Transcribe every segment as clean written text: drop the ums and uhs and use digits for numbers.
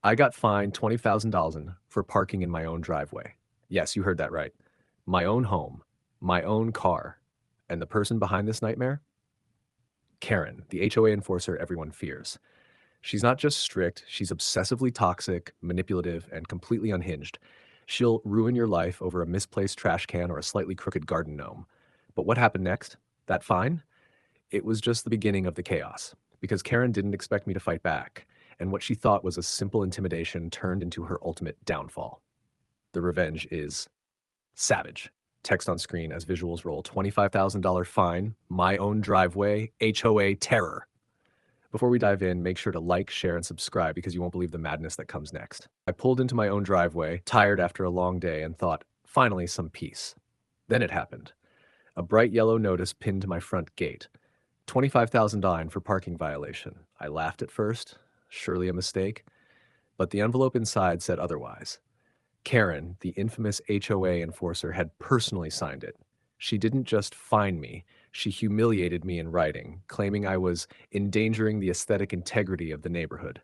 I got fined $20,000 for parking in my own driveway. Yes, you heard that right. My own home, my own car. And the person behind this nightmare? Karen, the HOA enforcer everyone fears. She's not just strict, she's obsessively toxic, manipulative, and completely unhinged. She'll ruin your life over a misplaced trash can or a slightly crooked garden gnome. But what happened next? That fine? It was just the beginning of the chaos, because Karen didn't expect me to fight back, and what she thought was a simple intimidation turned into her ultimate downfall. The revenge is savage. Text on screen as visuals roll: $25,000 fine, my own driveway, HOA terror. Before we dive in, make sure to like, share, and subscribe because you won't believe the madness that comes next. I pulled into my own driveway, tired after a long day, and thought, finally, some peace. Then it happened. A bright yellow notice pinned to my front gate: $25,000 for parking violation. I laughed at first, surely a mistake, but the envelope inside said otherwise. Karen, the infamous HOA enforcer, had personally signed it. She didn't just fine me, she humiliated me in writing, claiming I was endangering the aesthetic integrity of the neighborhood.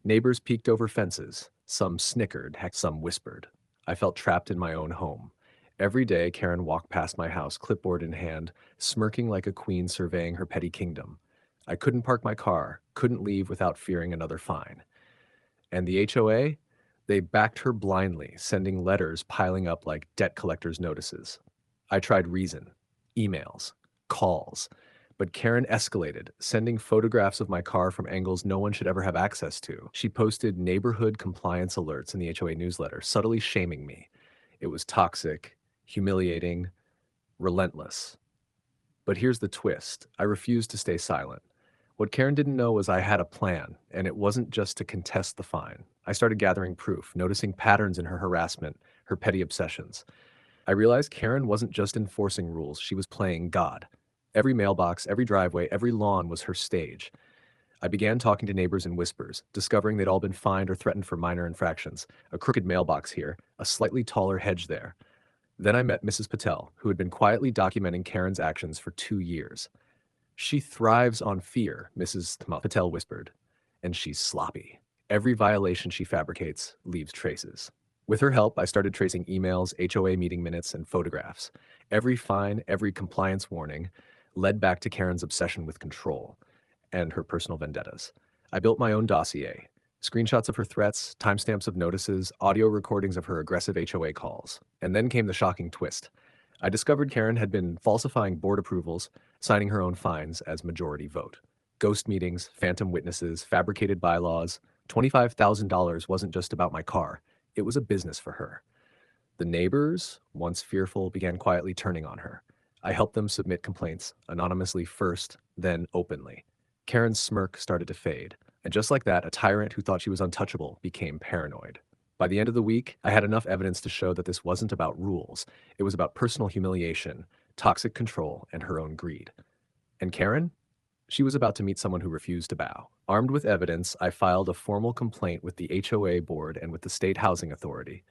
Neighbors peeked over fences. Some snickered, heck, some whispered. I felt trapped in my own home. Every day, Karen walked past my house, clipboard in hand, smirking like a queen surveying her petty kingdom. I couldn't park my car, couldn't leave without fearing another fine. And the HOA? They backed her blindly, sending letters piling up like debt collectors' notices. I tried reason, emails, calls, but Karen escalated, sending photographs of my car from angles no one should ever have access to. She posted neighborhood compliance alerts in the HOA newsletter, subtly shaming me. It was toxic, humiliating, relentless. But here's the twist: I refused to stay silent. What Karen didn't know was I had a plan, and it wasn't just to contest the fine. I started gathering proof, noticing patterns in her harassment, her petty obsessions. I realized Karen wasn't just enforcing rules, she was playing God. Every mailbox, every driveway, every lawn was her stage. I began talking to neighbors in whispers, discovering they'd all been fined or threatened for minor infractions. A crooked mailbox here, a slightly taller hedge there. Then I met Mrs. Patel, who had been quietly documenting Karen's actions for 2 years. She thrives on fear, Mrs. Patel whispered, and she's sloppy. Every violation she fabricates leaves traces. With her help, I started tracing emails, HOA meeting minutes, and photographs. Every fine, every compliance warning led back to Karen's obsession with control and her personal vendettas. I built my own dossier: screenshots of her threats, timestamps of notices, audio recordings of her aggressive HOA calls. And then came the shocking twist. I discovered Karen had been falsifying board approvals, signing her own fines as majority vote. Ghost meetings, phantom witnesses, fabricated bylaws. $25,000 wasn't just about my car, it was a business for her. The neighbors, once fearful, began quietly turning on her. I helped them submit complaints, anonymously first, then openly. Karen's smirk started to fade, and just like that, a tyrant who thought she was untouchable became paranoid. By the end of the week, I had enough evidence to show that this wasn't about rules. It was about personal humiliation, toxic control, and her own greed. And Karen? She was about to meet someone who refused to bow. Armed with evidence, I filed a formal complaint with the HOA board and with the State Housing Authority.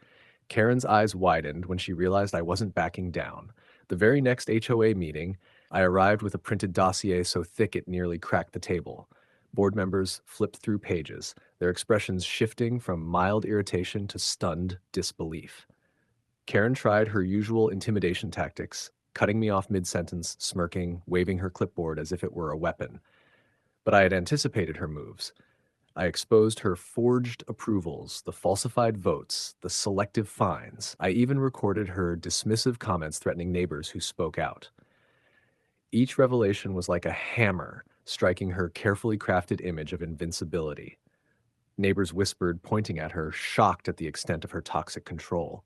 Karen's eyes widened when she realized I wasn't backing down. The very next HOA meeting, I arrived with a printed dossier so thick it nearly cracked the table. Board members flipped through pages, their expressions shifting from mild irritation to stunned disbelief. Karen tried her usual intimidation tactics, cutting me off mid-sentence, smirking, waving her clipboard as if it were a weapon. But I had anticipated her moves. I exposed her forged approvals, the falsified votes, the selective fines. I even recorded her dismissive comments threatening neighbors who spoke out. Each revelation was like a hammer, striking her carefully crafted image of invincibility. Neighbors whispered, pointing at her, shocked at the extent of her toxic control.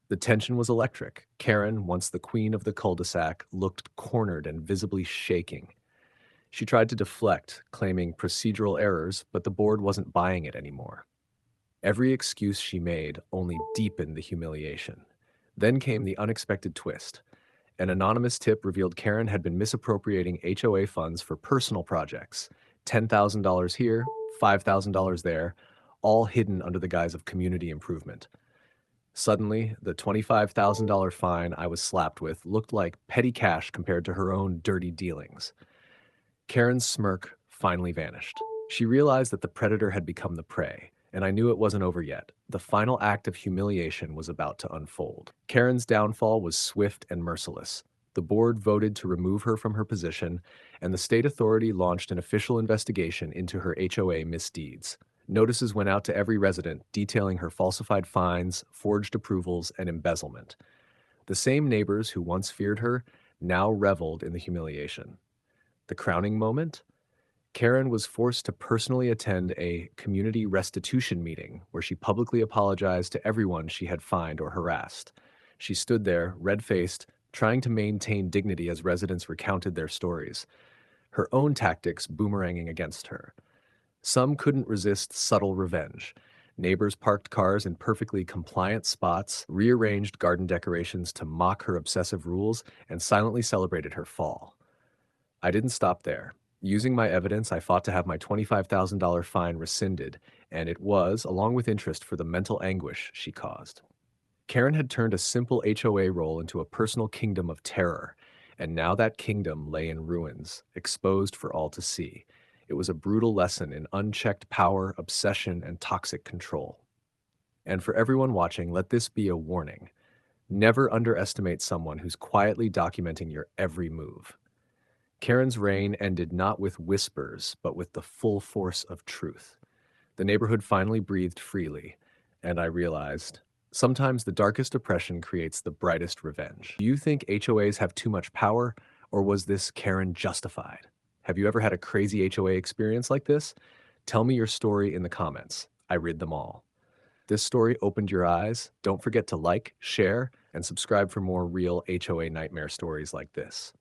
The tension was electric. Karen, once the queen of the cul-de-sac, looked cornered and visibly shaking. She tried to deflect, claiming procedural errors, but the board wasn't buying it anymore. Every excuse she made only deepened the humiliation. Then came the unexpected twist. An anonymous tip revealed Karen had been misappropriating HOA funds for personal projects. $10,000 here, $5,000 there, all hidden under the guise of community improvement. Suddenly, the $25,000 fine I was slapped with looked like petty cash compared to her own dirty dealings. Karen's smirk finally vanished. She realized that the predator had become the prey, And I knew it wasn't over yet. The final act of humiliation was about to unfold. Karen's downfall was swift and merciless. The board voted to remove her from her position, and the state authority launched an official investigation into her HOA misdeeds. Notices went out to every resident detailing her falsified fines, forged approvals, and embezzlement. The same neighbors who once feared her now reveled in the humiliation. The crowning moment? Karen was forced to personally attend a community restitution meeting where she publicly apologized to everyone she had fined or harassed. She stood there, red-faced, trying to maintain dignity as residents recounted their stories, her own tactics boomeranging against her. Some couldn't resist subtle revenge. Neighbors parked cars in perfectly compliant spots, rearranged garden decorations to mock her obsessive rules, and silently celebrated her fall. I didn't stop there. Using my evidence, I fought to have my $25,000 fine rescinded, and it was, along with interest, for the mental anguish she caused. Karen had turned a simple HOA role into a personal kingdom of terror, and now that kingdom lay in ruins, exposed for all to see. It was a brutal lesson in unchecked power, obsession, and toxic control. And for everyone watching, let this be a warning. Never underestimate someone who's quietly documenting your every move. Karen's reign ended not with whispers, but with the full force of truth. The neighborhood finally breathed freely, and I realized sometimes the darkest oppression creates the brightest revenge. Do you think HOAs have too much power, or was this Karen justified? Have you ever had a crazy HOA experience like this? Tell me your story in the comments. I read them all. This story opened your eyes. Don't forget to like, share, and subscribe for more real HOA nightmare stories like this.